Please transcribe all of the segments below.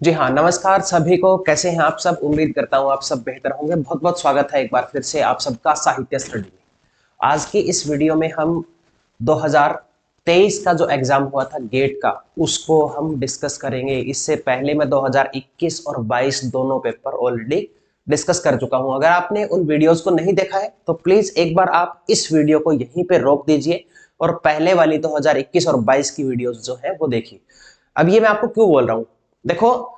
जी हाँ, नमस्कार सभी को। कैसे हैं आप सब? उम्मीद करता हूँ आप सब बेहतर होंगे। बहुत बहुत स्वागत है एक बार फिर से आप सबका साहित्य स्टडी में। आज की इस वीडियो में हम 2023 का जो एग्जाम हुआ था गेट का, उसको हम डिस्कस करेंगे। इससे पहले मैं 2021 और 22 दोनों पेपर ऑलरेडी डिस्कस कर चुका हूं। अगर आपने उन वीडियोस को नहीं देखा है तो प्लीज एक बार आप इस वीडियो को यहीं पे रोक दीजिए और पहले वाली 2021 और 22 की वीडियोस जो है वो देखिए। अब ये मैं आपको क्यों बोल रहा हूं, देखो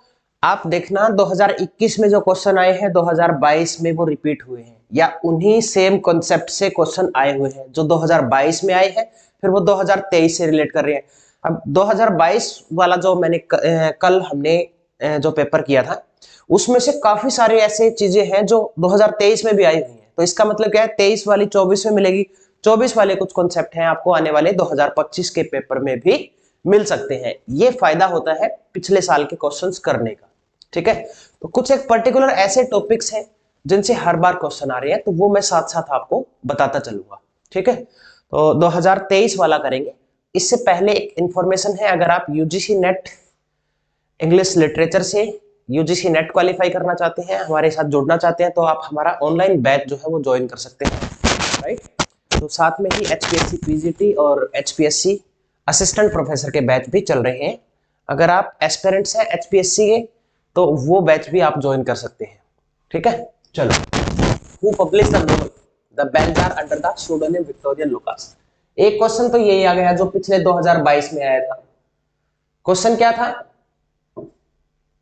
आप देखना 2021 में जो क्वेश्चन आए हैं 2022 में वो रिपीट हुए हैं, या उन्हीं सेम कॉन्सेप्ट से क्वेश्चन आए हुए हैं जो 2022 में आए हैं, फिर वो 2023 से रिलेट कर रहे हैं। अब 2022 वाला जो मैंने कल हमने जो पेपर किया था उसमें से काफी सारे ऐसे चीजें हैं जो 2023 में भी आई हुई हैं। तो इसका मतलब क्या है, 23 वाली 24 में मिलेगी, 24 वाले कुछ कॉन्सेप्ट हैं आपको आने वाले 2025 के पेपर में भी मिल सकते हैं। ये फायदा होता है पिछले साल के क्वेश्चंस करने का। ठीक है, तो कुछ एक पर्टिकुलर ऐसे टॉपिक्स हैं जिनसे हर बार क्वेश्चन आ रहे हैं, तो वो मैं साथ साथ आपको बताता चलूंगा। ठीक है, तो 2023 वाला करेंगे। इससे पहले एक इंफॉर्मेशन है, अगर आप यूजीसी नेट इंग्लिश लिटरेचर से यूजीसी नेट क्वालिफाई करना चाहते हैं, हमारे साथ जुड़ना चाहते हैं, तो आप हमारा ऑनलाइन बैच जो है वो ज्वाइन कर सकते हैं। राइट, तो साथ में ही एचपीएससी पीजीटी और एचपीएससी असिस्टेंट प्रोफेसर के बैच भी चल रहे हैं। अगर आप एस्पिरेंट्स हैं एचपीएससी के तो वो बैच भी आप ज्वाइन कर सकते हैं। ठीक है, चलो। Who publish the novel the Bell Jar under the pseudonym Victoria Lucas. एक क्वेश्चन तो यही आ गया जो पिछले 2022 में आया था। क्वेश्चन क्या था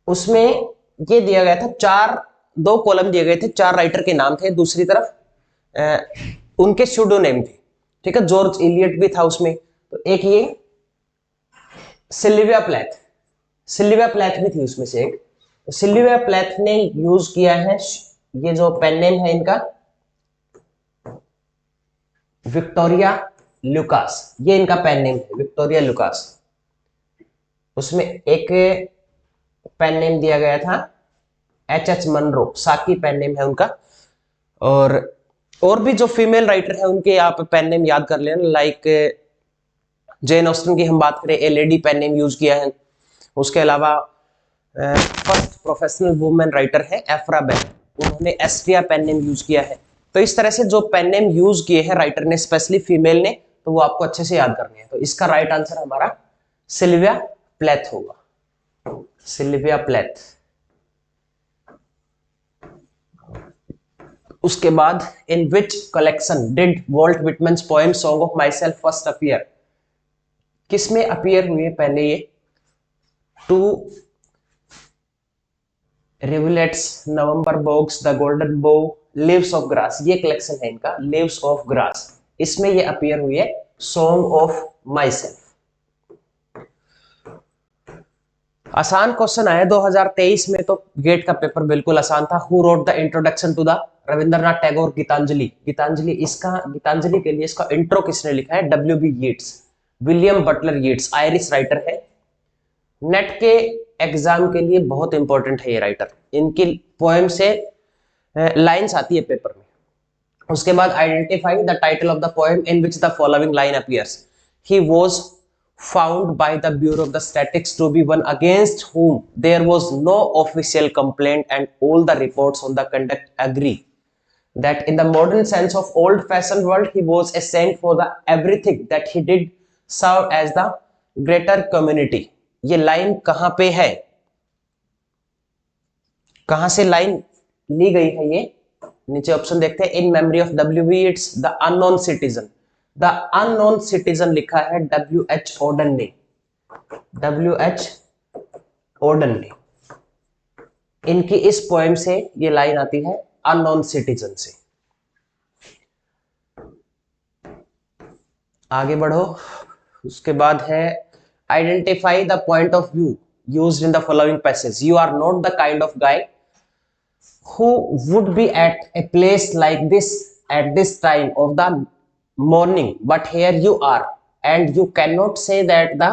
उसमें, ये दिया गया था चार, दो कॉलम दिए गए थे, चार राइटर के नाम थे, दूसरी तरफ उनके सूडोनेम थे। ठीक है, जॉर्ज इलियट भी था उसमें, तो एक ये सिल्विया प्लैथ, सिल्विया प्लैथ भी थी उसमें से एक। तो सिल्विया प्लैथ ने यूज किया है, ये जो पेन नेम है इनका विक्टोरिया लुकास, ये इनका पेन नेम है विक्टोरिया लुकास। उसमें एक पेन नेम दिया गया था एच मनरो, साकी पेन नेम है उनका। और भी जो फीमेल राइटर है उनके आप पेन नेम याद कर लेना, लाइक जेन ऑस्टन की हम बात करें, a lady pen name use किया है। उसके अलावा फर्स्ट प्रोफेशनल वुमेन राइटर है एफ्रा बेन, उन्होंने एस्ट्रिया पेन नेम यूज किया है। तो इस तरह से जो पेन नेम यूज किए हैं राइटर ने, स्पेशली फीमेल ने, तो वो आपको अच्छे से याद करने हैं। तो इसका राइट आंसर हमारा सिल्विया प्लैथ होगा, सिल्विया प्लैथ। उसके बाद in which collection did Walt Whitman's poem Song of Myself first appear, किसमें अपीयर हुए पहले ये? Two Rivulets, November Boughs, the Golden Bough, Leaves of Grass, ये कलेक्शन है इनका, लिव्स ऑफ ग्रास, इसमें ये अपीयर हुई है सॉन्ग ऑफ माई सेल्फ। आसान क्वेश्चन आया 2023 में, तो गेट का पेपर बिल्कुल आसान था। Who wrote the introduction to the Rabindranath Tagore Gitanjali, Gitanjali इसका, गीतांजलि के लिए इसका इंट्रो किसने लिखा है? W B Yeats, William Butler Yeats, Irish writer है। नेट के एग्जाम के लिए बहुत इंपॉर्टेंट है ये राइटर, इनकी पोएम से लाइंस आती है पेपर में। उसके बाद identify the title of the poem in which the following line appears. He was found by the Bureau of the Statistics to be one against whom there was no official complaint, and all the reports on the conduct agree that in the modern sense of old-fashioned world he was a saint for the everything that he did serve as the greater community। ये line कहां पे है, कहां से line ली गई है? ये नीचे ऑप्शन देखते हैं, in memory of W B Yeats, the unknown citizen, the unknown citizen लिखा है डब्ल्यू एच ओडन ने, डब्ल्यू एच ओडन ने। इनकी इस पोएम से ये लाइन आती है अननोन सिटीजन से। आगे बढ़ो, उसके बाद है identify the point of view used in the following passage. You are not the kind of guy who would be at a place like this at this time of the morning, but here you are, and you cannot say that the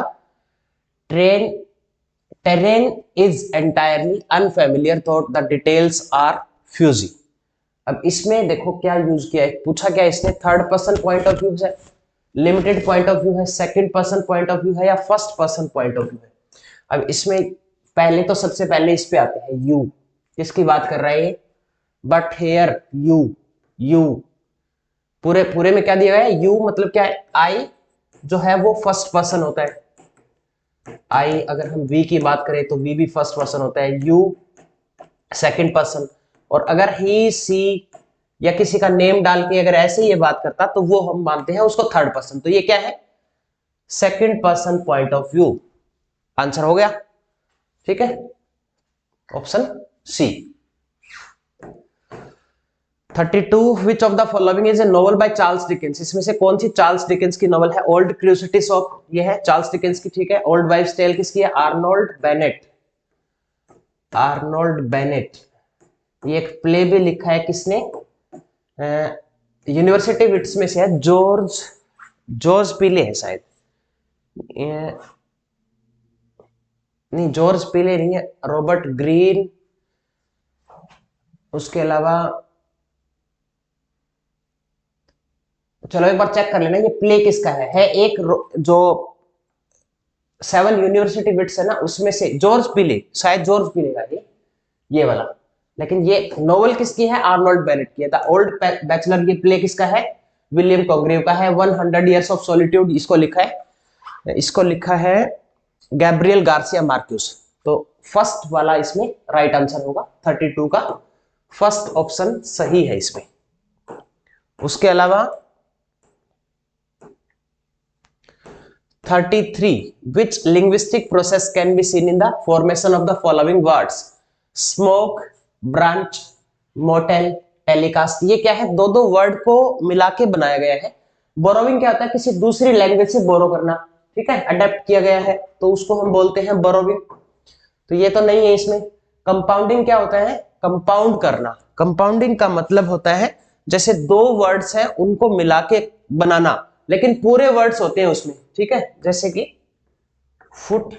terrain is entirely unfamiliar, thought the details are fuzzy। अब इसमें देखो क्या use किया है, पूछा क्या इसने, third person point of view है, लिमिटेड पॉइंट ऑफ व्यू है, second person point of view है, या first person point of view है। अब इसमें पहले तो सबसे पहले इस पे आते हैं यू, किसकी बात कर रहा है ये, बट हेयर यू, यू पूरे पूरे में क्या दिया गया है, यू मतलब क्या है, आई जो है वो फर्स्ट पर्सन होता है, आई अगर हम वी की बात करें तो वी भी फर्स्ट पर्सन होता है, यू सेकंड पर्सन, और अगर ही सी या किसी का नेम डाल के अगर ऐसे ही ये बात करता तो वो हम मानते हैं उसको थर्ड पर्सन, तो ये क्या है, second person point of view. Answer हो गया, ठीक है, option C. 32 which of the following is a novel by Charles Dickens, इसमें से कौन सी चार्ल्स डिकेंस की नोवेल है, ओल्ड क्यूरियोसिटी शॉप ये है चार्ल्स डिकेंस की, ठीक है, ओल्ड वाइफ्स टेल किसकी है, आर्नोल्ड बेनेट, आर्नोल्ड बेनेट, ये एक प्ले भी लिखा है किसने, यूनिवर्सिटी विट्स में से है, जॉर्ज जॉर्ज पीले है शायद, नहीं जॉर्ज पीले नहीं है, रॉबर्ट ग्रीन, उसके अलावा चलो एक बार चेक कर लेना ये प्ले किसका है एक जो 7 यूनिवर्सिटी बिट्स है ना उसमें से जॉर्ज पीले, शायद जॉर्ज पीले का ये वाला, लेकिन ये नोवेल किसकी है, आर्नोल्ड बेनेट की है। द ओल्ड बैचलर ये प्ले किसका है, विलियम कॉन्ग्रेव का है। 100 इयर्स ऑफ सॉलिट्यूड इसको लिखा है गैब्रियल गार्सिया मार्क्यूस, तो फर्स्ट वाला इसमें राइट आंसर होगा, 32 का फर्स्ट ऑप्शन सही है इसमें। उसके अलावा 33 which linguistic process can be seen in the formation of the following words, smoke, branch, motel, telecast, ये क्या है, दो दो वर्ड को मिला के बनाया गया है। बोरोविंग क्या होता है, किसी दूसरी लैंग्वेज से बोरो करना, ठीक है, अडेप्ट किया गया है तो उसको हम बोलते हैं बोरोविंग, तो ये तो नहीं है इसमें। कंपाउंडिंग क्या होता है, कंपाउंड करना, कंपाउंडिंग का मतलब होता है जैसे दो वर्ड्स हैं उनको मिला के बनाना, लेकिन पूरे वर्ड्स होते हैं उसमें, ठीक है, जैसे कि फुट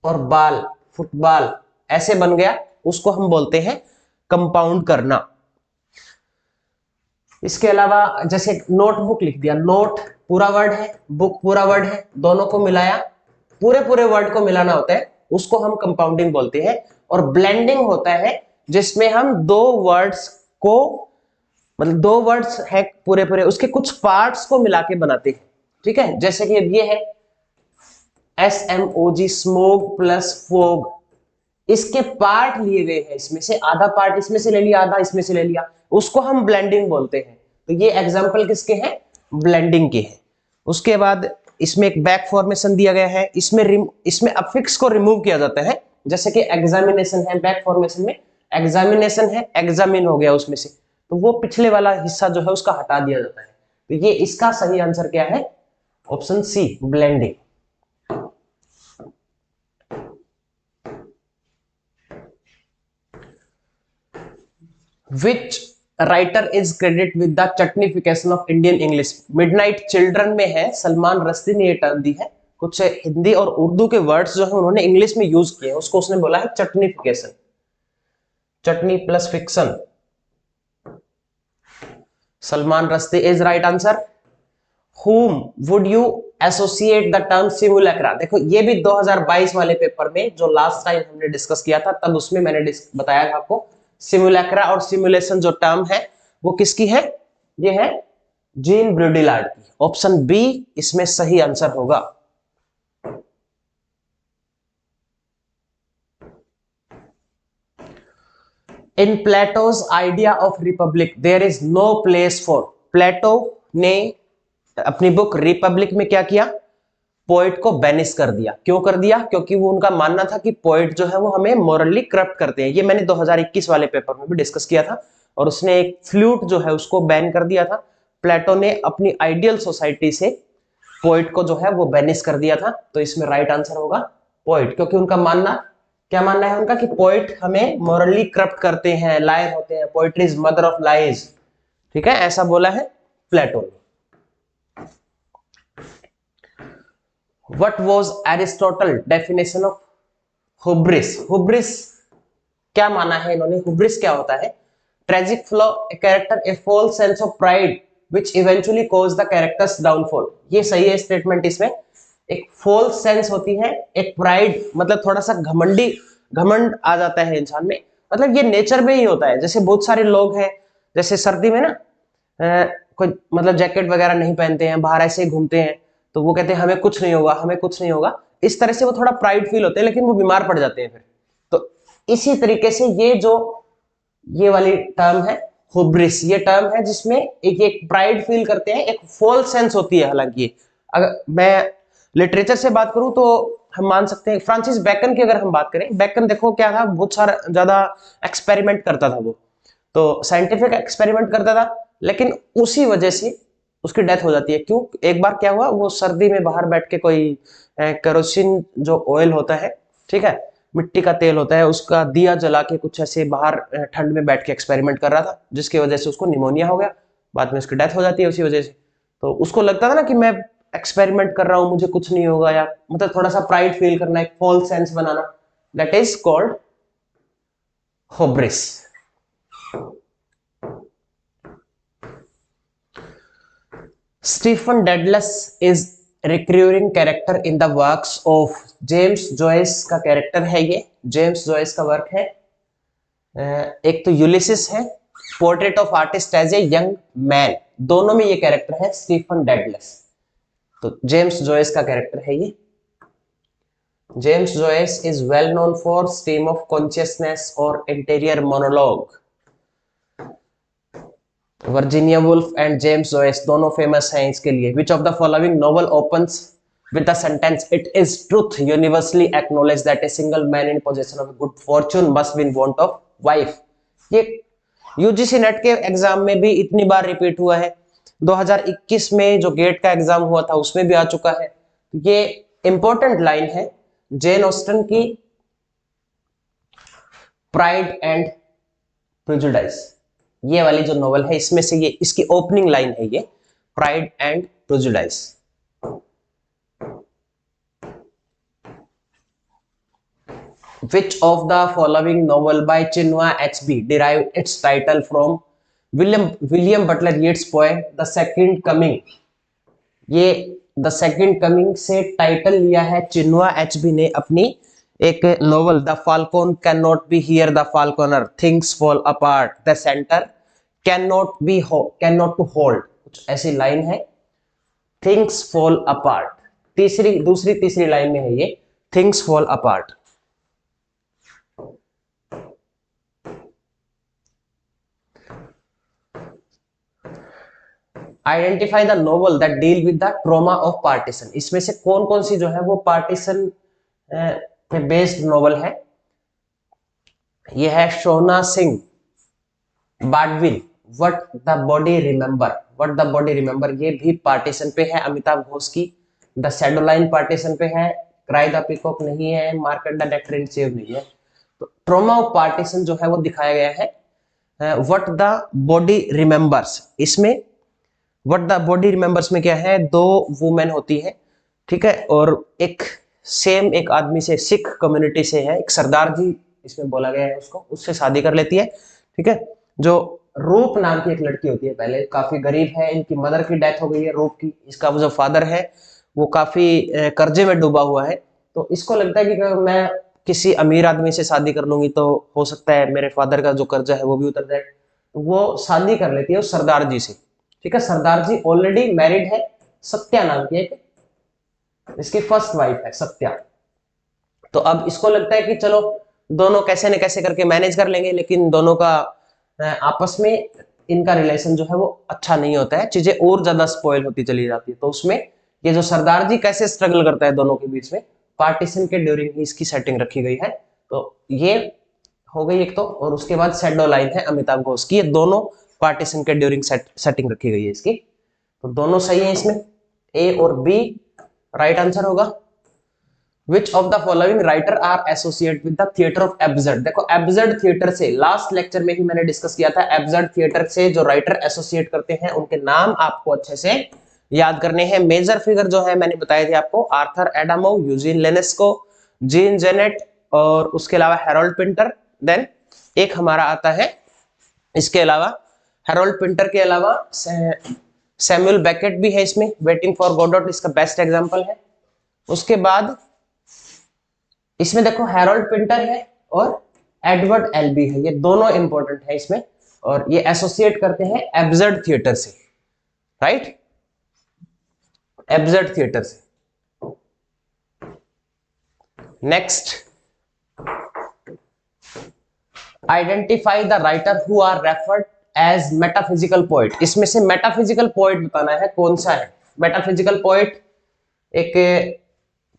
और बाल, फुटबॉल ऐसे बन गया, उसको हम बोलते हैं कंपाउंड करना। इसके अलावा जैसे नोटबुक लिख दिया, नोट पूरा वर्ड है, बुक पूरा वर्ड है, दोनों को मिलाया, पूरे पूरे वर्ड को मिलाना होता है, उसको हम कंपाउंडिंग बोलते हैं। और ब्लेंडिंग होता है जिसमें हम दो वर्ड्स को, मतलब दो वर्ड्स है पूरे पूरे, उसके कुछ पार्ट्स को मिला के बनाते हैं, ठीक है, जैसे कि ये है SMOG, स्मोग प्लस फोग, इसके पार्ट लिए गए हैं, इसमें से आधा पार्ट इसमें से ले लिया, आधा इसमें से ले लिया, उसको हम ब्लेंडिंग बोलते हैं। तो ये एग्जांपल किसके हैं, ब्लेंडिंग के हैं। उसके बाद इसमें एक बैक फॉर्मेशन दिया गया है, इसमें अफिक्स को रिमूव किया जाता है, जैसे कि एग्जामिनेशन है, बैक फॉर्मेशन में एग्जामिनेशन है, एग्जामिन हो गया उसमें से, तो वो पिछले वाला हिस्सा जो है उसका हटा दिया जाता है। तो ये इसका सही आंसर क्या है, option C, blending. Which writer is credited with the chutneyfication of Indian English? Midnight Children में है, सलमान रश्दी ने ये टर्म दी है, कुछ हिंदी और उर्दू के वर्ड्स जो है उन्होंने इंग्लिश में यूज किए हैं, उसको उसने बोला है chutnification, chutney plus fiction. Salman Rushdie is right answer. Whom would you associate the term simulacra? देखो ये भी 2022 वाले पेपर में जो लास्ट टाइम हमने डिस्कस किया था, तब उसमें मैंने बताया था आपको, सिमुलैक्रा और सिमुलेशन जो टर्म है वो किसकी है, ये है जीन ब्रोडिलार्ड की। ऑप्शन बी इसमें सही आंसर होगा। In Plato's idea of Republic there is no place for, Plato ने अपनी बुक रिपब्लिक में क्या किया, पोइट को बैनिश कर दिया। क्यों कर दिया, क्योंकि वो उनका मानना था कि पोइट जो है वो हमें मोरली करप्ट करते हैं। ये मैंने 2021 वाले पेपर में भी डिस्कस किया था, और उसने एक फ्लूट जो है उसको बैन कर दिया था। प्लेटो ने अपनी आइडियल सोसाइटी से पोइट को जो है वो बैनिश कर दिया था, तो इसमें राइट आंसर होगा पोइट, क्योंकि उनका मानना, क्या मानना है उनका, कि पोइट हमें मोरली करप्ट करते हैं, लायर होते हैं, poetry is mother of lies, ठीक है, ऐसा बोला है प्लेटो ने। What was Aristotle definition of hubris? Hubris क्या माना है इन्होंने, hubris क्या होता है, tragic flaw, a character, a false sense of pride which eventually cause the character's downfall। ये सही है स्टेटमेंट इसमें, एक फॉल्स सेंस होती है, एक प्राइड, मतलब थोड़ा सा घमंड आ जाता है इंसान में। मतलब ये नेचर में ही होता है। जैसे बहुत सारे लोग हैं, जैसे सर्दी में ना कोई मतलब जैकेट वगैरह नहीं पहनते हैं, बाहर ऐसे ही घूमते हैं, तो वो कहते हैं हमें कुछ नहीं होगा, हमें कुछ नहीं होगा। इस तरह से वो थोड़ा प्राइड फील होते हैं, लेकिन वो बीमार पड़ जाते हैं फिर। तो इसी तरीके से ये वाली टर्म है हुब्रिस। ये टर्म है जिसमें एक प्राइड फील करते हैं, एक फॉल्स सेंस होती है। हालांकि अगर मैं लिटरेचर से बात करूं तो हम मान सकते हैं फ्रांसिस बेकन की अगर हम बात करें, बेकन देखो क्या था, बहुत सारा ज्यादा एक्सपेरिमेंट करता था वो, तो साइंटिफिक एक्सपेरिमेंट करता था, लेकिन उसी वजह से उसकी डेथ हो जाती है। क्यों? एक बार क्या हुआ, वो सर्दी में बाहर बैठ के कोई केरोसिन जो ऑयल होता है, ठीक है, मिट्टी का तेल होता है, उसका दिया जला के कुछ ऐसे बाहर ठंड में बैठ के एक्सपेरिमेंट कर रहा था, जिसकी वजह से उसको निमोनिया हो गया। बाद में उसकी डेथ हो जाती है उसी वजह से। तो उसको लगता था ना कि मैं एक्सपेरिमेंट कर रहा हूं, मुझे कुछ नहीं होगा, या मतलब थोड़ा सा प्राइड फील करना, एक फॉल्स सेंस बनाना, that is called hubris. Stephen Dedalus is recurring character in the works of James Joyce का कैरेक्टर है ये, जेम्स जॉयस का वर्क है। एक तो यूलिसिस है, Portrait of Artist as a young Man, दोनों में ये कैरेक्टर है स्टीफन डेडलस। तो जेम्स जॉयस का कैरेक्टर है ये। James Joyce is well known for stream of consciousness और interior monologue. Virginia Woolf and James Joyce दोनों फेमस हैं इसके लिए। Which of the following novel opens with the sentence it is truth universally acknowledged that a single man in possession of good fortune must be in want of wife। ये UGC net के exam में भी इतनी बार repeat हुआ है, 2021 में जो gate का एग्जाम हुआ था उसमें भी आ चुका है। ये इंपॉर्टेंट लाइन है जेन ऑस्टन की प्राइड एंड प्रेजुडिस। ये वाली जो नॉवल है इसमें से ये इसकी ओपनिंग लाइन है, ये pride and prejudice. Which of the following novel by Chinua Achebe derived its title from William Butler Yeats poem The Second Coming? ये द सेकंड कमिंग से टाइटल लिया है चिनुआ एचबी ने अपनी एक novel the falcon can not be hear the falconer things fall apart the centre can not to hold, कुछ ऐसी line है। थिंग्स फॉल अपार्ट, तीसरी लाइन में है ये things fall apart. Identify the novel that deal with the trauma of partition. इसमें से कौन कौन सी जो है वो पार्टीशन पे बेस्ड नोवेल है। यह है Shauna Singh Baldwin What the Body Remember, ये भी पार्टीशन पे है, अमिताभ घोष की। द शैडो लाइन पार्टीशन पे है, क्राई द पीकॉक नहीं है, मार्केट द डेक्टर इन सेव नहीं है। तो ट्रॉमा ऑफ पार्टीशन जो है वो दिखाया गया है व्हाट द बॉडी रिमेंबर्स। इसमें व्हाट द बॉडी रिमेंबर्स में क्या है, दो वुमेन होती है, ठीक है, और एक आदमी से, सिख कम्युनिटी से है, एक सरदार जी इसमें बोला गया है उसको, उससे शादी कर लेती है, ठीक है। जो रूप नाम की एक लड़की होती है, पहले काफी गरीब है, इनकी मदर की डेथ हो गई है रूप की, इसका जो फादर है वो काफी कर्जे में डूबा हुआ है। तो इसको लगता है कि मैं किसी अमीर आदमी से शादी कर लूंगी तो हो सकता है मेरे फादर का जो कर्जा है वो भी उतर जाए। तो वो शादी कर लेती है उस सरदार जी से, ठीक है। सरदार जी ऑलरेडी मैरिड है, सत्या नाम की एक, इसकी फर्स्ट वाइफ है सत्या। तो अब इसको लगता है कि चलो दोनों कैसे न कैसे करके मैनेज कर लेंगे, लेकिन दोनों का आपस में इनका रिलेशन जो है वो अच्छा नहीं होता है, चीजें और ज्यादा स्पॉइल होती चली जाती है। तो उसमें ये जो सरदार जी कैसे स्ट्रगल करता है दोनों के बीच में, पार्टीशन के ड्यूरिंग ही इसकी सेटिंग रखी गई है। तो ये हो गई एक तो, और उसके बाद शैडो लाइन है अमिताभ घोष की, ये दोनों पार्टीशन के ड्यूरिंग सेटिंग रखी गई है इसकी। तो दोनों सही है इसमें, ए और बी राइट आंसर होगा। Which of the following writer are associated with the theater of absurd? देखो absurd theater से लास्ट लेक्चर में ही मैंने डिस्कस किया था, absurd theater से जो राइटर एसोसिएट करते हैं उनके नाम आपको अच्छे से याद करने हैं। मेजर फिगर जो है मैंने बताए थे आपको, आर्थर एडामो, यूजीन लेनेस्को, जीन जेनेट, और उसके अलावा हैरोल्ड पिंटर। देन एक हमारा आता है इसके अलावा, हैरोल्ड पिंटर के अलावा सैमुअल बेकेट भी है इसमें, वेटिंग फॉर गोडोट इसका बेस्ट एग्जांपल है। उसके बाद इसमें देखो हैरोल्ड पिंटर है और एडवर्ड एल्बी है, ये दोनों इंपॉर्टेंट है इसमें, और ये एसोसिएट करते हैं एब्सर्ड थिएटर से, राइट, एब्सर्ड थिएटर से। Next, identify the writer who are referred as metaphysical poet. इसमें से मेटाफिजिकल पोएट बताना है कौन सा है। मेटाफिजिकल पोएट एक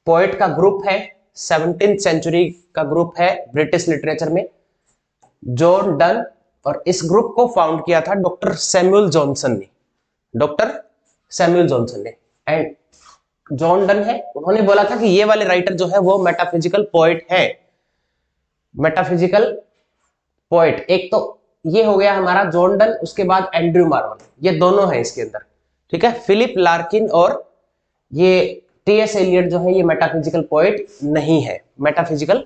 पोएट का ग्रुप है, 17th सेंचुरी का ग्रुप है ब्रिटिश लिटरेचर में, जॉन डन, और इस ग्रुप को फाउंड किया था डॉक्टर सैमुअल जॉनसन ने, डॉक्टर सैमुअल जॉनसन ने। एंड जॉन डन है, उन्होंने बोला था कि ये वाले राइटर जो है वो मेटाफिजिकल पोएट है। मेटाफिजिकल पोएट एक तो ये हो गया हमारा जॉन डन, उसके बाद एंड्रयू मार्वल, ये दोनों है इसके अंदर, ठीक है। फिलिप लार्किन और ये टीएस एलियट जो है ये मेटाफिजिकल पोएट नहीं है, मेटाफिजिकल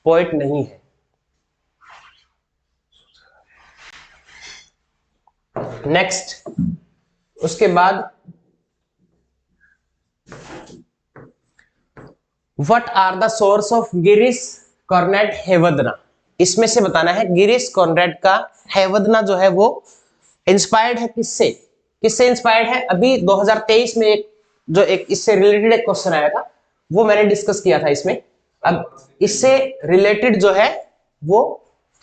पोएट नहीं है। नेक्स्ट, उसके बाद what are the source of Girish Karnad Hayavadana. इसमें से बताना है गिरीश कॉर्नेड का हेवदना जो है वो इंस्पायर्ड है किससे, किससे इंस्पायर्ड है। अभी 2023 में एक इससे रिलेटेड एक क्वेश्चन आया था, वो मैंने डिस्कस किया था इसमें। अब इससे रिलेटेड जो है वो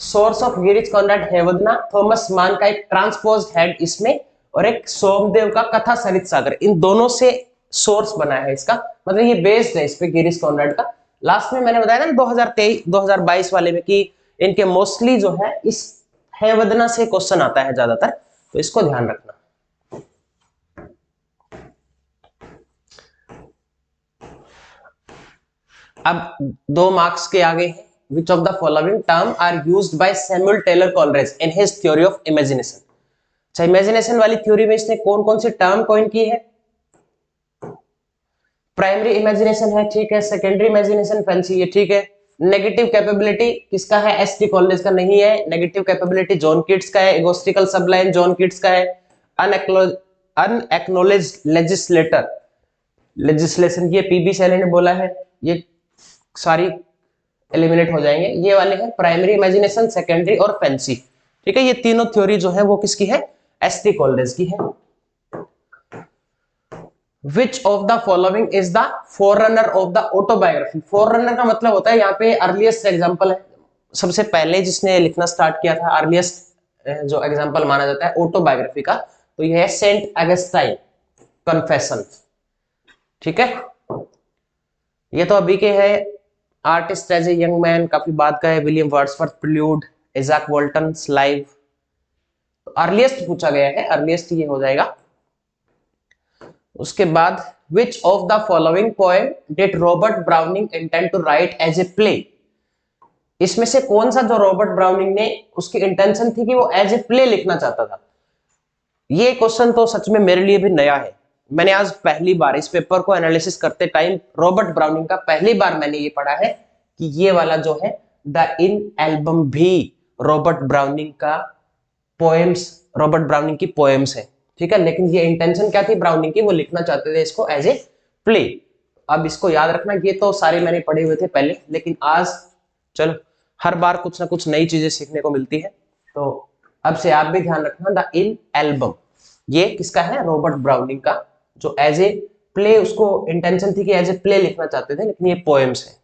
source of Girish Karnad हेवदना, Thomas मान का एक ट्रांसपोज्ड हेड इसमें, और एक सोमदेव का कथा सरित सागर, इन दोनों से सोर्स बना है इसका, मतलब ये बेस्ड है इस पे गिरीश कॉर्नेड का। लास्ट में मैंने बताया था 2023 2022 वाले में कि इनके मोस्टली जो है इस हेवदना से क्वेश्चन आता है ज्यादातर, तो इसको ध्यान रखना। अब 2 मार्क्स के आगे है, which of the following term are used by Samuel Taylor Coleridge in his theory of imagination। अच्छा, इमेजिनेशन वाली थ्योरी में इसने कौन कौन सी टर्म कॉइन की है। प्राइमरी इमेजिनेशन है, ठीक है। सेकेंडरी इमेजिनेशन फैंसी, ये ठीक है। नेगेटिव कैपेबिलिटी किसका है, एस.टी. कॉलेज का नहीं है। नेगेटिव कैपेबिलिटी जॉन कीट्स का है। इगोस्टिकल सबलाइन जॉन कीट्स का है। अनएक्नॉलेज्ड लेजिस्लेटर, लेजिस्लेशन ये पीबी शैली ने बोला है। ये सारी एलिमिनेट हो जाएंगे, ये वाले हैं प्राइमरी इमेजिनेशन, सेकेंडरी और फैंसी, ठीक है। ये तीनों थ्योरी जो है वो किसकी है, एस.टी. कॉलेज की है। Which of the following is the forerunner of the autobiography। forerunner का मतलब होता है यहाँ पे अर्लीस्ट एग्जांपल है, सबसे पहले जिसने लिखना स्टार्ट किया था, अर्लीस्ट जो एग्जांपल माना जाता है ऑटोबायोग्राफी का, तो यह है सेंट अगस्टाइन कन्फेशन, ठीक है। ये तो अभी के है। Artist as a young man काफी बाद का है, William Wordsworth prelude, Izaak Walton's live, earliest पूछा गया है, अर्लीस्ट ये हो जाएगा। उसके बाद which of the following poem did Robert Browning intend to write as a play। इसमें से कौन सा जो रॉबर्ट ब्राउनिंग ने उसकी इंटेंशन थी कि वो एज ए प्ले लिखना चाहता था। ये क्वेश्चन तो सच में मेरे लिए भी नया है, मैंने आज पहली बार इस पेपर को एनालिसिस करते टाइम रॉबर्ट ब्राउनिंग का पहली बार मैंने ये पढ़ा है कि ये वाला जो है द इन एल्बम भी रॉबर्ट ब्राउनिंग का पोएम्स, रॉबर्ट ब्राउनिंग की पोएम्स है, ठीक है। लेकिन ये इंटेंशन क्या थी ब्राउनिंग की, वो लिखना चाहते थे इसको एज ए प्ले। अब इसको याद रखना, ये तो सारे मैंने पढ़े हुए थे पहले, लेकिन आज चलो हर बार कुछ ना कुछ नई चीजें सीखने को मिलती है, तो अब से आप भी ध्यान रखना। द इन एल्बम ये किसका है, रॉबर्ट ब्राउनिंग का, जो एज ए प्ले, उसको इंटेंशन थी कि एज ए प्ले लिखना चाहते थे, लेकिन ये पोएम्स है।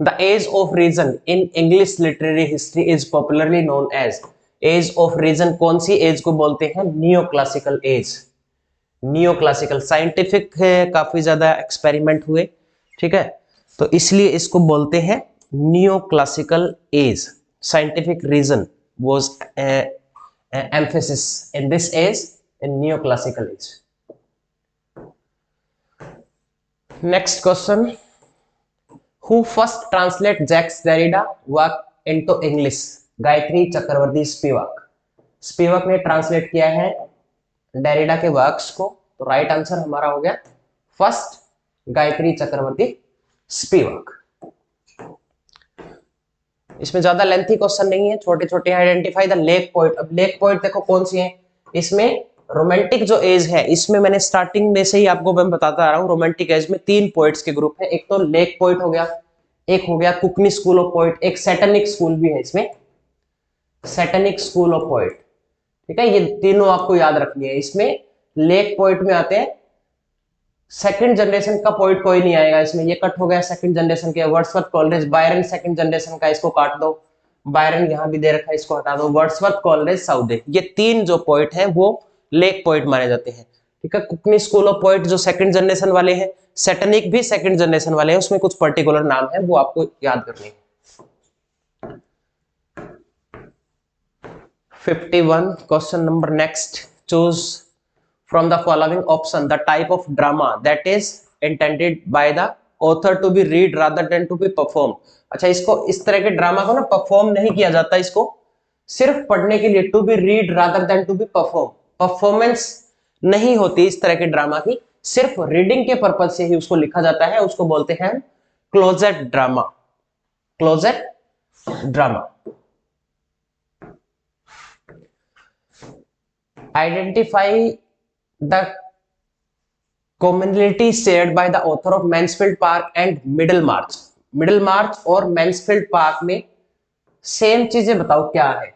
The age of reason in English literary history is popularly known as. Age of reason कौन सी एज को बोलते हैं, neo classical age. Neo classical scientific है, काफी ज्यादा एक्सपेरिमेंट हुए, ठीक है, तो इसलिए इसको बोलते हैं neo classical age. Scientific reason was emphasis in this age, in neoclassical age। Next question, who first translate Jacques Derrida work into English। Gayatri Chakravorty Spivak, Spivak ने ट्रांसलेट किया है डेरिडा के वर्क्स को, तो राइट आंसर हमारा हो गया फर्स्ट गायत्री चक्रवर्ती स्पिवाक। इसमें ज्यादा लेंथी क्वेश्चन नहीं है, छोटे छोटे। Identify the lake point. अब लेक पॉइंट देखो कौन सी है, इसमें रोमांटिक जो एज है इसमें मैंने स्टार्टिंग में से ही आपको मैं बताता आ रहा हूँ, रोमांटिक एज में 3 पोइट्स के ग्रुप है। एक तो लेक पोइट हो गया, एक हो गया कुकनी स्कूल ऑफ पोइट, एक सैटेनिक स्कूल भी है इसमें, सैटेनिक स्कूल ऑफ पोइट। ठीक है, ये तीनों आपको याद रखनी है। इसमें लेक पोइट में आते हैं, सेकंड जनरेशन का पोइट कोई नहीं आएगा इसमें, ये कट हो गया सेकंड जनरेशन के। Wordsworth Coleridge, Byron second generation का, इसको काट दो। बायरन यहां भी दे रखा है, इसको हटा दो। वर्ड्सवर्थ कॉलरेज साउदे, ये 3 जो पोइट हैं वो लेक पोइट माने जाते हैं। ठीक है, कुकनी स्कूल ऑफ पोइट जो सेकंड जनरेशन वाले हैं, सैटेनिक भी सेकंड जनरेशन वाले हैं, उसमें कुछ पर्टिकुलर नाम है वो आपको याद करने हैं। 51 question number next, choose from the following option the type of drama that is intended by the author to be read rather than to be performed। अच्छा, इसको इस तरह के ड्रामा को ना परफॉर्म नहीं किया जाता, इसको सिर्फ पढ़ने के लिए, to be read rather than to be perform. Performance नहीं होती इस तरह के ड्रामा की, सिर्फ रीडिंग के पर्पज से ही उसको लिखा जाता है, उसको बोलते हैं closet drama. Closet drama. Identify the commonality shared by the author of Mansfield Park and Middlemarch। Middlemarch और Mansfield Park में सेम चीजें बताओ क्या है।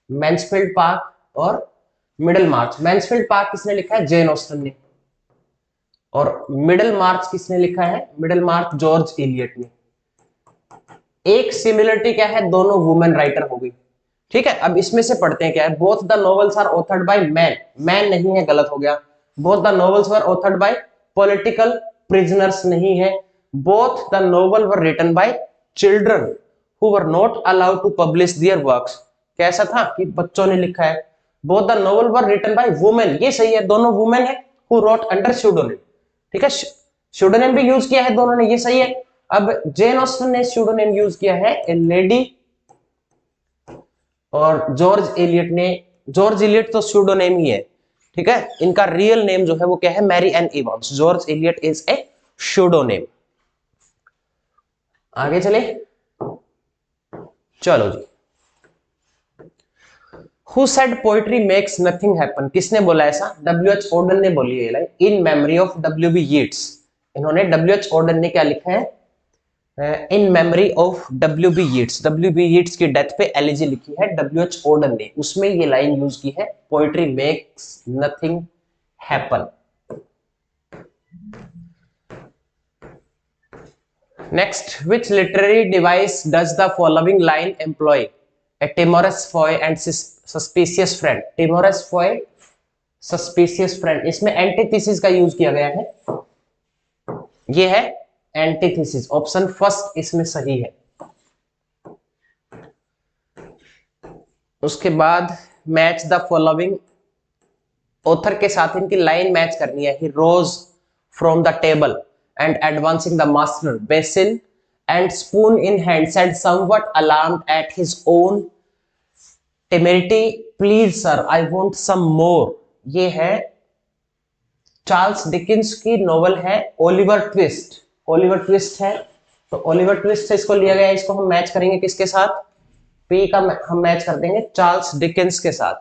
Mansfield Park और Middlemarch। Mansfield Park किसने लिखा है? जेन ऑस्टन ने। और Middlemarch किसने लिखा है? Middlemarch जॉर्ज एलियट ने। एक सिमिलरिटी क्या है? दोनों वुमेन राइटर हो गई। ठीक है, अब इसमें से पढ़ते हैं क्या है। Both the novels are authored by man, man नहीं है, गलत हो गया। Both the novels were authored by political prisoners नहीं है। Both the novel were written by children who were not allowed to publish their works. कैसा था कि बच्चों ने लिखा है। Both the novel were written by women, ये सही है, दोनों वुमेन है, हु रोट अंडर स्यूडोनिम। ठीक है, स्यूडोनिम भी यूज किया है दोनों ने, ये सही है। अब जेन ऑस्टन ने स्यूडोनिम यूज किया है ए लेडी, और जॉर्ज एलियट ने, जॉर्ज एलियट तो स्यूडोनेम ही है। ठीक है, इनका रियल नेम जो है वो क्या है? Mary Ann Evans. George Eliot is a pseudonym. आगे चले, चलो जी। Who said poetry makes nothing happen? किसने बोला ऐसा? W.H. Auden ने बोली है line, in memory of W.B. Yeats। इन्होंने W.H. Auden ने क्या लिखा है? इन memory of W.B. Yeats। W.B. Yeats की डेथ पे एलिजी लिखी है W.H. Auden ने, उसमें ये लाइन यूज की है, poetry makes nothing happen. Next, which literary device does the following line employ? A timorous foe and suspicious friend. Timorous foe, suspicious friend, इसमें एंटीथेसिस का यूज किया गया है, ये है एंटीथेसिस। ऑप्शन फर्स्ट इसमें सही है। उसके बाद मैच द फॉलोइंग, ऑथर के साथ इनकी लाइन मैच करनी है। He rose from the table and advancing the master basin and spoon in hand said somewhat alarmed at his own temerity, please sir I want some more. ये है Charles Dickens की novel है Oliver Twist. Oliver Twist है, तो Oliver twist से इसको लिया गया है। इसको हम मैच करेंगे किसके साथ? पी का हम मैच कर देंगे चार्ल्स डिकिंस के साथ।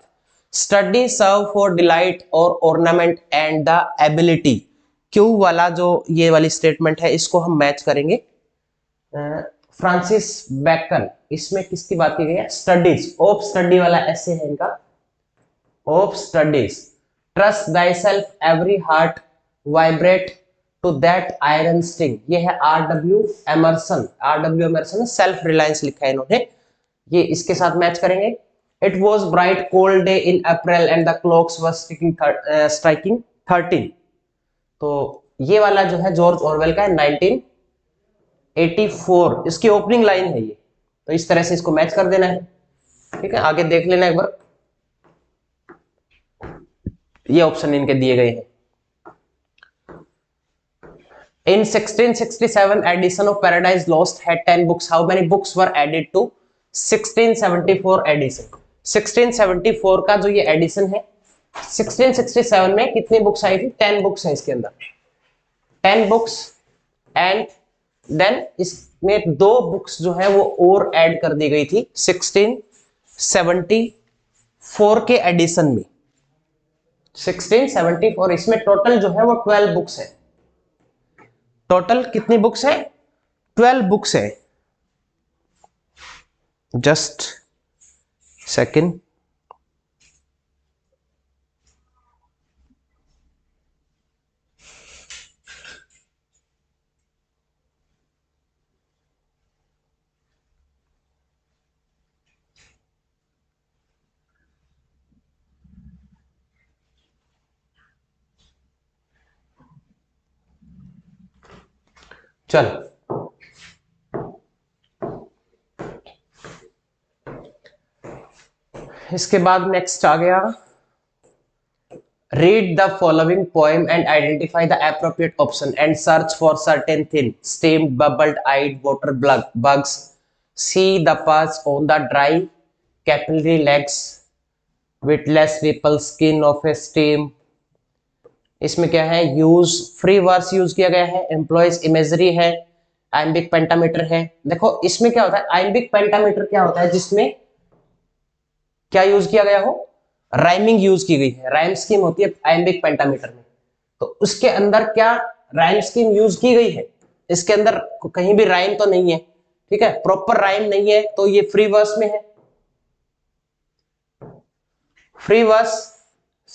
स्टडी सर्व फॉर डिलाइट और ornament and the ability, Q वाला जो ये वाली स्टेटमेंट है इसको हम मैच करेंगे फ्रांसिस बेकन। इसमें किसकी बात की गई है? स्टडीज, ऑफ स्टडी वाला ऐसे है इनका, of studies. Trust thyself every heart vibrate to that iron sting, ये है R.W. एमर्सन। R.W. एमर्सन ने सेल्फ रिलायंस लिखा है इन्होंने, ये इसके साथ मैच करेंगे। It was bright cold day in April and the clocks were striking 13। तो ये वाला जो है जॉर्ज ऑरवेल का है 1984, इसकी ओपनिंग लाइन है ये। तो इस तरह से इसको मैच कर देना है। ठीक है, आगे देख लेना एक बार, ये ऑप्शन इनके दिए गए हैं। In 1667 edition of Paradise Lost had 10 books. How many books were added to 1674 edition? 1674 का जो ये एडिशन है, 1667 में कितनी बुक्स आई थी? 10 बुक्स है इसके अंदर, 10 बुक्स। एंड देन इसमें 2 बुक्स जो है वो और ऐड कर दी गई थी 1674 के एडिशन में। 1674 और इसमें टोटल जो है वो 12 बुक्स है। टोटल कितनी बुक्स है? 12 बुक्स है। Just second. चल, इसके बाद नेक्स्ट आ गया, read the following poem and identify the appropriate option and search for certain thin steamed bubbled eyed water bugs, see the pus on the dry capillary legs witless ripple skin of a steam। इसमें क्या है? Use free verse use किया गया है, employees imagery है, iambic pentameter है। देखो इसमें क्या होता है, आइम्बिक पेंटामीटर क्या होता है? जिसमें क्या यूज किया गया हो? राइमिंग यूज की गई है, राइम स्कीम होती है आइम्बिक पेंटामीटर में। तो उसके अंदर क्या राइम स्कीम यूज की गई है? इसके अंदर कहीं भी राइम तो नहीं है, ठीक है, प्रॉपर राइम नहीं है, तो ये फ्री वर्स में है। फ्री वर्स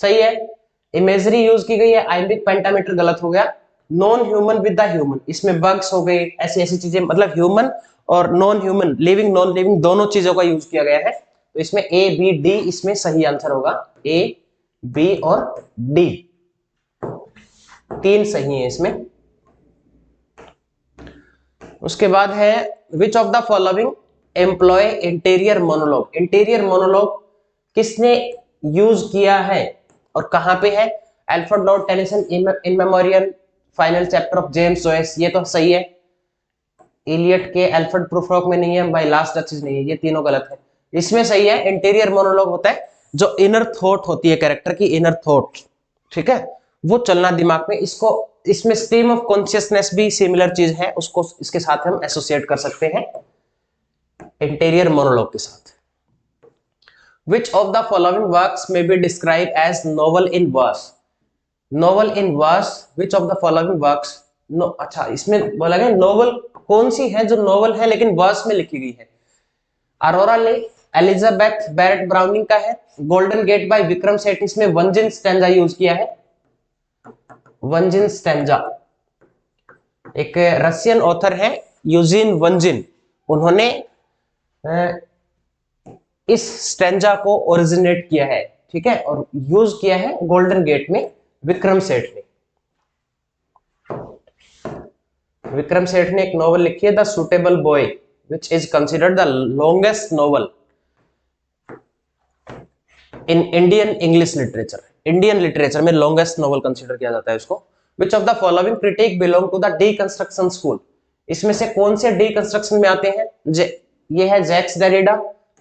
सही है, इमेजरी यूज की गई है, आइम्बिक पेंटामीटर गलत हो गया। Non human with the human, इसमें बग्स हो गए, ऐसी ऐसी चीजें, मतलब ह्यूमन और non human, living non living दोनों चीजों का यूज किया गया है। तो इसमें ए बी डी इसमें सही आंसर होगा, ए बी और डी, तीन सही है इसमें। उसके बाद है which of the following employ interior monologue. Interior monologue किसने यूज किया है और कहां पे है? Alfred Lord Tennyson, in memorial, final chapter of James Joyce, ये तो सही है। इलियट के अल्फ्रेड प्रूफ्रॉक में नहीं है, बाय लास्ट डचेस नहीं है, ये तीनों गलत है। इसमें सही है, इंटीरियर मोनोलॉग होता है जो इनर थॉट होती है, कैरेक्टर की इनर थॉट, ठीक है, वो चलना दिमाग में। इसको इसमें स्ट्रीम ऑफ कॉन्शियसनेस भी सिमिलर चीज है, उसको इसके साथ हम एसोसिएट कर सकते हैं इंटीरियर मोनोलॉग के साथ। Which of the following works may be described as novel in verse? Novel in verse, which of the following works? No, अच्छा, इसमें बोला गया नोवेल कौन सी है जो नोवेल है लेकिन वर्स में लिखी गई है? अरोरा ले एलिजाबेथ बैरेट ब्राउनिंग का है। Golden gate bye Vikram Seth, इसमें वंजिन स्टैंजा यूज किया है। वंजिन स्टैंजा एक रशियन ऑथर है, यूजिन वंजिन, उन्होंने इस स्टैंजा को ओरिजिनेट किया है, ठीक है, और यूज किया है गोल्डन गेट में विक्रम सेठ ने। विक्रम सेठ ने एक नॉवल लिखी है the suitable boy, which is considered the longest novel in Indian English literature. Indian literature में लॉन्गेस्ट नॉवल कंसिडर किया जाता है इसको। Which of the following critic belong to the deconstruction school, इसमें से कौन से डीकंस्ट्रक्शन में आते हैं? ये है Jacques Derrida,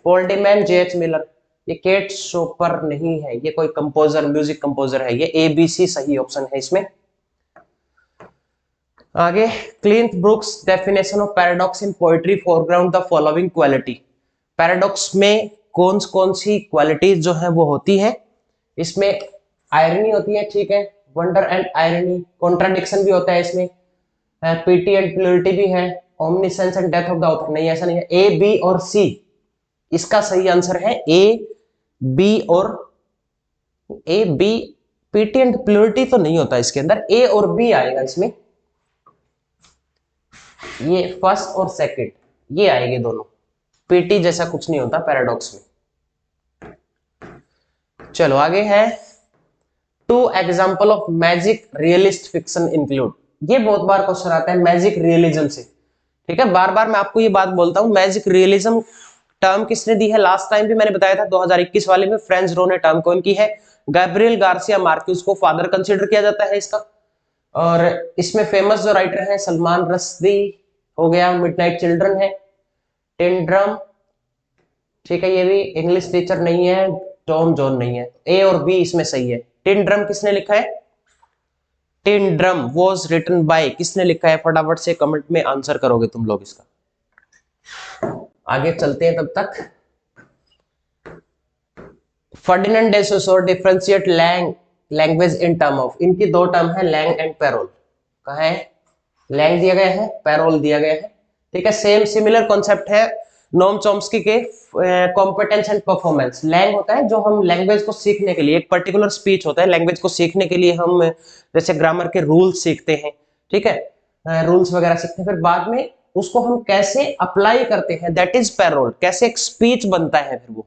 Paul de Man, JH Miller. ये केट शॉपर नहीं है, ये कोई कंपोजर, म्यूजिक कंपोजर है। ये एबीसी सही ऑप्शन है इसमें। आगे Cleanth Brooks definition of paradox in poetry foreground the following quality. Paradox में कौन सी क्वालिटीज जो है वो होती है? इसमें आयरनी होती है, ठीक है, वंडर एंड आयरनी, कॉन्ट्राडिक्शन भी होता है इसमें, पीटी एंड प्योरिटी भी है, omniscience and death of the author नहीं, ऐसा नहीं है। ए बी और सी, इसका सही आंसर है ए बी और A B. PT and purity तो नहीं होता इसके अंदर, ए और बी आएगा इसमें, ये फर्स्ट और सेकंड ये आएंगे दोनों। पीटी जैसा कुछ नहीं होता पैराडॉक्स में। चलो आगे है two example of magic realist fiction include. ये बहुत बार क्वेश्चन आता है मैजिक रियलिज्म से, ठीक है, बार बार मैं आपको ये बात बोलता हूं। मैजिक रियलिज्म टर्म किसने दी है? लास्ट टाइम भी मैंने बताया था 2021 वाले में फ्रेंच रो ने टर्म कौन की है? गैब्रियल गार्सिया मार्क्यूज को फादर कंसीडर किया जाता है इसका। और इसमें फेमस जो राइटर हैं सलमान रश्दी हो गया, मिडनाइट चिल्ड्रन है, टिंड्रम, ठीक है, ये भी इंग्लिश टीचर नहीं है, टॉम जॉन नहीं है। ए और बी इसमें सही है। टिंड्रम किसने लिखा है? टिंड्रम वाज रिटन बाय, किसने लिखा है? फटाफट से कमेंट में आंसर करोगे तुम लोग इसका। आगे चलते हैं तब तक। Ferdinand de Saussure differentiate langue language in term of, इनकी दो टर्म है लैंग एंड पैरोल। कहाँ है? लैंग दिया गया है, पैरोल दिया गया है। ठीक है, सेम सिमिलर कॉन्सेप्ट है नोम चॉम्स्की के कॉम्पिटेंस एंड परफॉर्मेंस। लैंग होता है जो हम लैंग्वेज को सीखने के लिए, एक पर्टिकुलर स्पीच होता है लैंग्वेज को सीखने के लिए, हम जैसे ग्रामर के रूल्स सीखते हैं, ठीक है, रूल्स वगैरह सीखते हैं, फिर बाद में उसको हम कैसे अप्लाई करते हैं, दैट इज पैरोल, कैसे एक स्पीच बनता है फिर वो।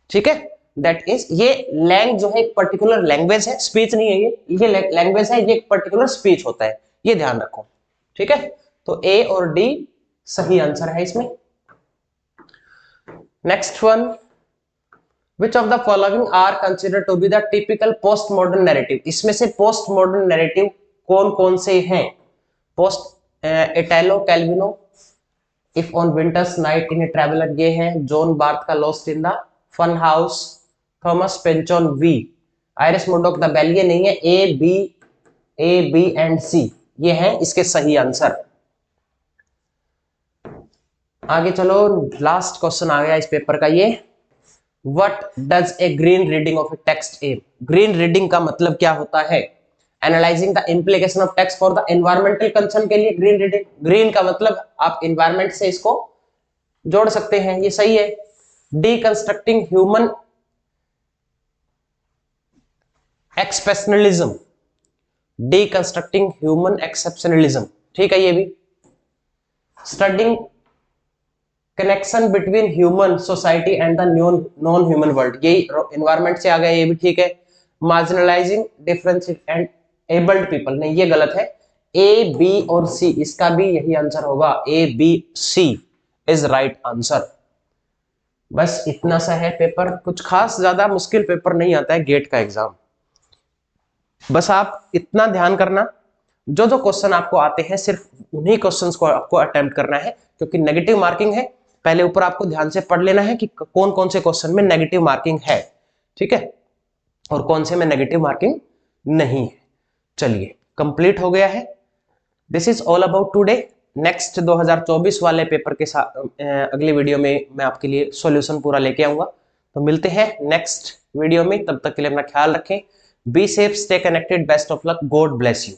ठीक है, दैट इज, ये लैंग जो है एक पर्टिकुलर लैंग्वेज है, स्पीच नहीं है ये लैंग्वेज है, ये एक पर्टिकुलर स्पीच होता है, ये ध्यान रखो। ठीक है, तो ए और डी सही आंसर है इसमें। Next one, which of the following are consider to be the typical post modern narrative. इसमें से पोस्ट मॉडर्न नैरेटिव कौन कौन से हैं? Post Italo Calvino, if on winter's night in a traveler, ये है जॉन बार्थ का lost in the fun house, Thomas Pynchon V, Iris Murdoch the bell, ये नहीं है, ए बी एंड सी ये है इसके सही आंसर। आगे चलो, लास्ट क्वेश्चन आ गया इस पेपर का ये, what does a green reading of a text एम। ग्रीन रीडिंग का मतलब क्या होता है? Analysing the implication of text for the environmental concern के लिए ग्रीन रीडिंग। ग्रीन का मतलब आप एनवायरमेंट से इसको जोड़ सकते हैं, ये सही है। Deconstructing human exceptionalism, deconstructing human exceptionalism, ठीक है ये भी। Studying connection between human society and the non human world, ये एनवायरमेंट से आ गया, ये भी ठीक है। मार्जिनलाइजिंग डिफरेंस एंड एबल्ड पीपल, नहीं ये गलत है। ए बी और सी, इसका भी यही आंसर होगा, A B C is right answer. बस इतना सा है पेपर, कुछ खास ज्यादा मुश्किल पेपर नहीं आता है गेट का एग्जाम। बस आप इतना ध्यान करना, जो जो क्वेश्चन आपको आते हैं सिर्फ उन्हीं क्वेश्चंस को आपको अटेम्प्ट करना है, क्योंकि नेगेटिव मार्किंग है। पहले ऊपर आपको ध्यान से पढ़ लेना है कि कौन कौन से क्वेश्चन में नेगेटिव मार्किंग है, ठीक है, और कौन से में नेगेटिव मार्किंग नहीं है। चलिए, कंप्लीट हो गया है। This is all about today. Next 2024 वाले पेपर के साथ अगले वीडियो में मैं आपके लिए सॉल्यूशन पूरा लेके आऊंगा। तो मिलते हैं नेक्स्ट वीडियो में, तब तक के लिए अपना ख्याल रखें। Be safe, stay connected, best of luck, God bless you.